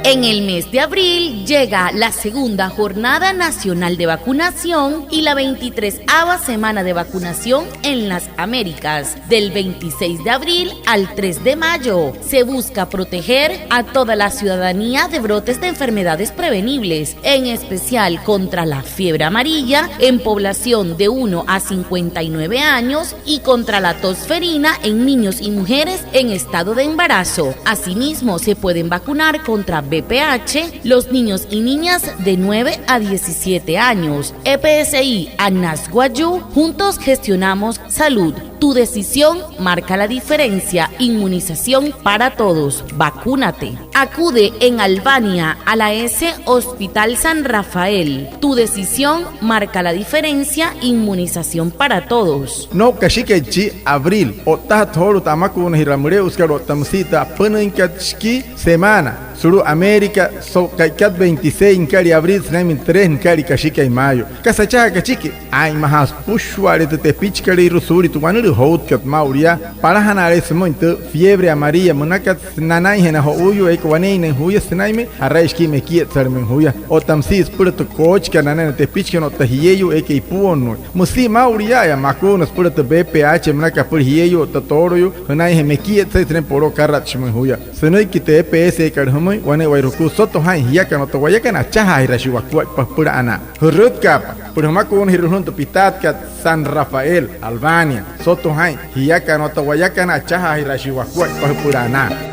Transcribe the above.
En el mes de abril llega la segunda Jornada Nacional de Vacunación y la 23ª Semana de Vacunación en las Américas. Del 26 de abril al 3 de mayo se busca proteger a toda la ciudadanía de brotes de enfermedades prevenibles, en especial contra la fiebre amarilla en población de 1 a 59 años y contra la tosferina en niños y mujeres en estado de embarazo. Asimismo, se pueden vacunar contra VPH los niños y niñas de 9 a 17 años. EPSI Anasguayú, juntos gestionamos salud. Tu decisión marca la diferencia. Inmunización para todos. Vacúnate. Acude en Albania a la S Hospital San Rafael. Tu decisión marca la diferencia. Inmunización para todos. No kashikechi abril. Otta thoro tamakun hiramure uskaro tamsita panankatski semana. Suru América so kaikat 26 inkari abril snamin 3 inkari kashike mayo. Kasacha kachike. Ai mahas pushware te pichkari rusuri tumanuru hout kat mauria para hanare muito fiebre amarilla monakat nanai hena ho uyu ekwane ne huya snaime araiski me kiet sarmen huya otamsis purto coach kanana te pichkano tahiyeyu eke puonno musi mauria ya makunos purto BPH monaka pur hiyeyu totoroyu hanai he me kiet tren poro karat shmen huya senoi kite EPS karhumoi wane wairuku soto hai hiya kano to wayakana chaha hirashiwa kwa pura ana hurut kapa purhamakun hirun to pitat kat San Rafael Albania soto hai hiya kano to wayakana chaha hirashiwa kwa pura ana